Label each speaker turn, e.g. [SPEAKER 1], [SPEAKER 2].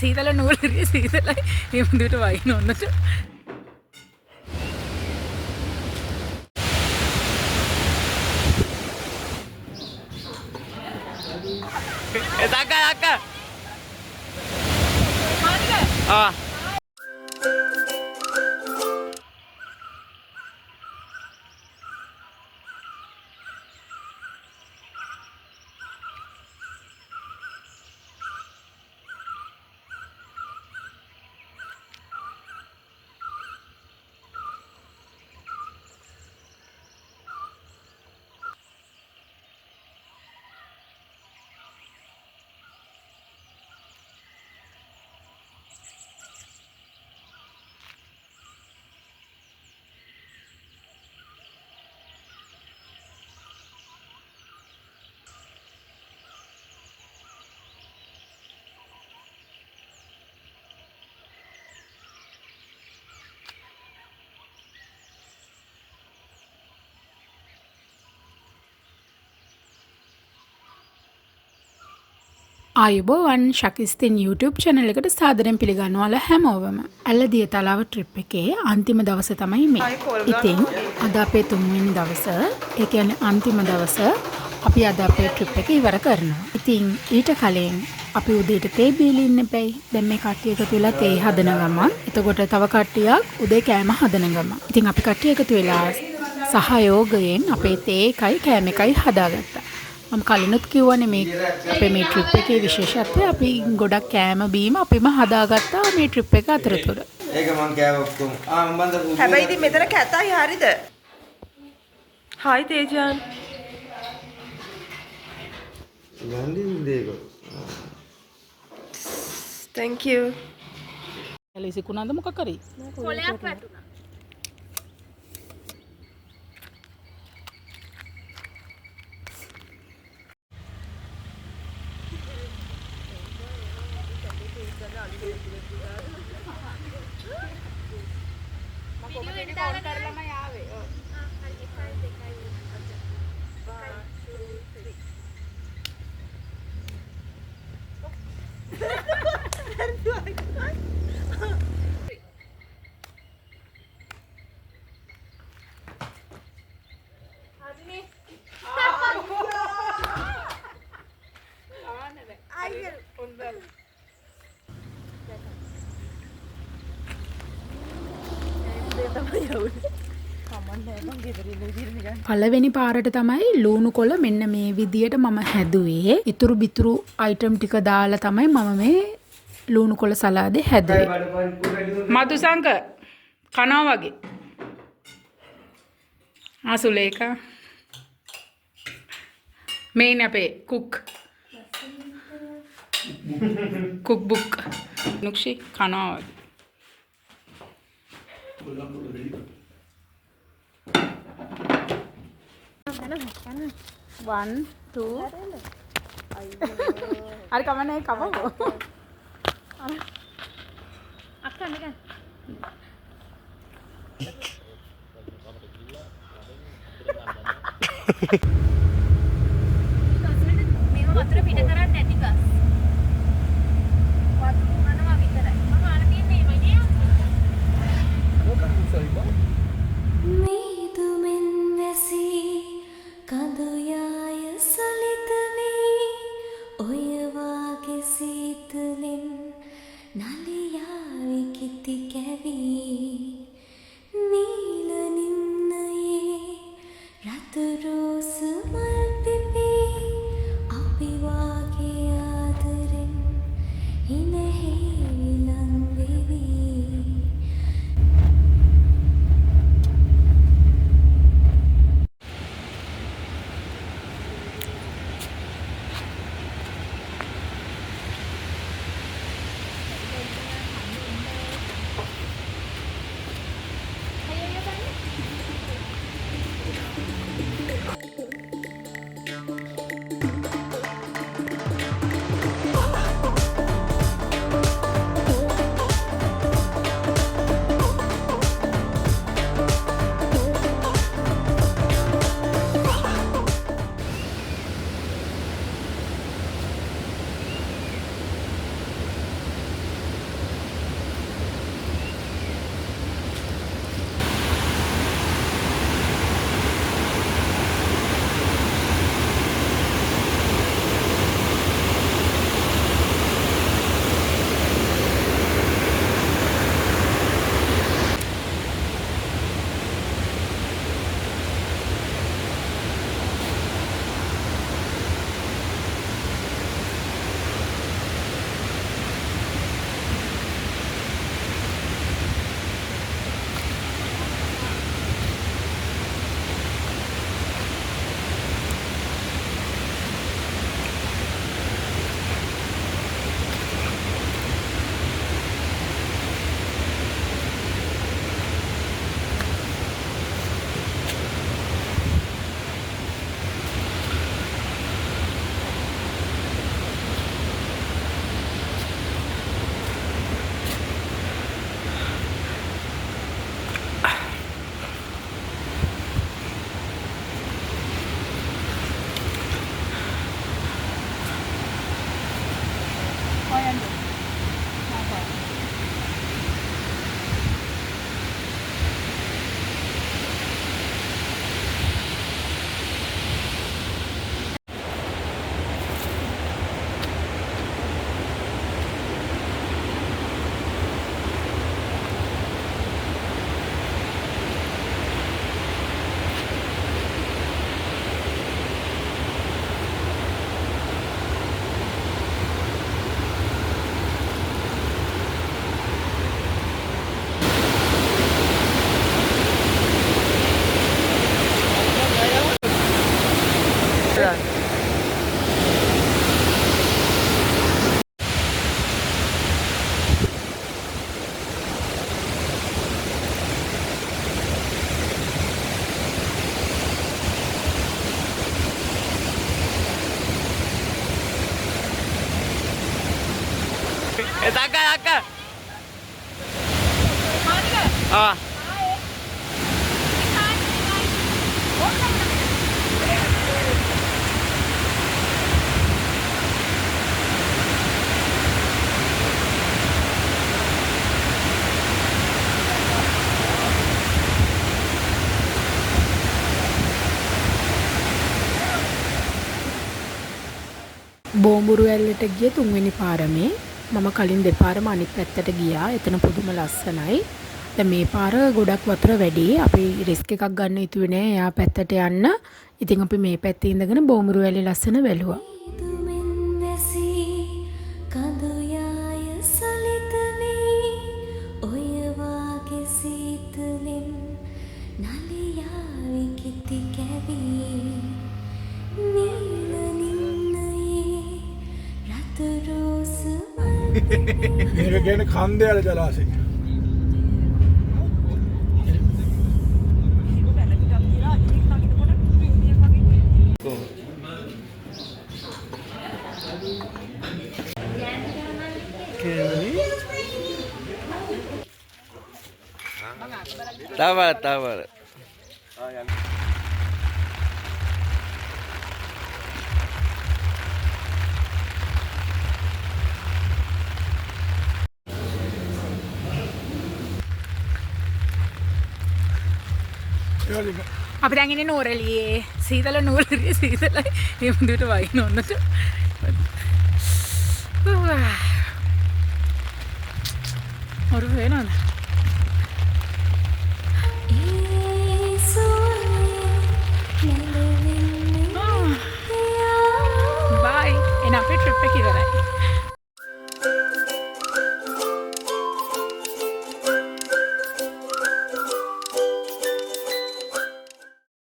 [SPEAKER 1] සීතල නූලරිය සීතලයි මේ මුදුට වයින් ඔන්නට එතක Ah. ආයුබෝවන් ශකිස්තින් YouTube channel එකට සාදරයෙන් පිළිගන්නවා හැමෝවම. ඇල්ලදිය තලාව ට්‍රිප් එකේ අන්තිම දවස තමයි මේ. ඉතින් අද අපේ තුන්වෙනි දවස, ඒ කියන්නේ අන්තිම දවස අපි අද අපේ ට්‍රිප් එක ඉවර කරනවා. ඉතින් ඊට කලින් අපි උදේට තේ බීලා ඉන්න බෑයි. දැන් මේ කට්ටිය එකතු වෙලා තේ හදන ගමන්, එතකොට තව කට්ටියක් උදේ කෑම හදන ගමන්. ඉතින් අපි කට්ටිය එකතු වෙලා සහයෝගයෙන් අපේ තේ එකයි කෑම එකයි හදාගත්තා. මම කලිනුත් කිව්වනේ මේ අපේ මේ ට්‍රිප් එකේ විශේෂත්වය අපි ගොඩක් කෑම බීම අපිම හදාගත්තා මේ ට්‍රිප් එක අතරතුර.
[SPEAKER 2] ඒක මං කෑව ඔක්කොම. මම බන්ද
[SPEAKER 3] හැබැයි ඉතින් මෙතන කැතයි හරිද? හායි තේජාන්.
[SPEAKER 2] යන්නේ දෙක.
[SPEAKER 3] Thank you.
[SPEAKER 1] එලිසි කුණාද මොකක් කරේ?
[SPEAKER 4] කොලයක් වැටුණා.
[SPEAKER 1] පළවෙනි පාරට තමයි ලුණු කොළ මෙන්න මේ විදියට මම හැදුවේ. ඉතුරු බිතුරු අයිටම් ටික දාලා තමයි මම මේ ලුණු කොළ සලාදේ හැදුවේ. මදුසංක කනවා වගේ. ආසුලේකා. මේන් අපේ කුක් බුක් නුක්ෂි කනවා වගේ. One, two. Hari kapan nih kapan kok?
[SPEAKER 4] අක්කන්න ගන්න. මේව වතුර පිට කරන්නේ නැති ගස්. වතුර උනනවා විතරයි. මම අර තියන්නේ මේ
[SPEAKER 5] මීදුමෙන් වැසී කඳුයාය සලිත වී ඔය වාගේ සීතලෙන් නලියාවි කිති කැවී නීල නිම්නයේ රතු රෝස
[SPEAKER 2] අක්කා ආ
[SPEAKER 1] බෝඹුරු ඇල්ලට ගිය තුන්වෙනි පාරමේ මම කලින් දෙපාරම අනිත් පැත්තට ගියා. එතන පුදුම ලස්සනයි. දැන් මේ පාර ගොඩක් වතුර වැඩි. අපි රිස්ක් එකක් ගන්න හිතුවේ නෑ එයා පැත්තට යන්න. ඉතින් අපි මේ පැත්තේ ඉඳගෙන බෝඹුරු ඇල්ලේ ලස්සන බැලුවා.
[SPEAKER 5] දුමෙන් වැසී කඳුයාය සලිත වී ඔය වාගේ සීතලෙන් නලියාවි කිති කැවී නිල නින්නයේ රතු රෝස
[SPEAKER 6] මේක කියන්නේ කන්දේල ජලාශය.
[SPEAKER 2] තවර
[SPEAKER 1] අපි දැන් ඉන්නේ නෝරලියේ සීතල නෝරලියේ සීතලයි මේ මුදුට වයින් ඔන්නට ඔරු වෙනවද
[SPEAKER 5] ඒ සෝනේ නැලෙන්නේ
[SPEAKER 1] බයි එන අපේ ට්‍රිප් එක ඉවරයි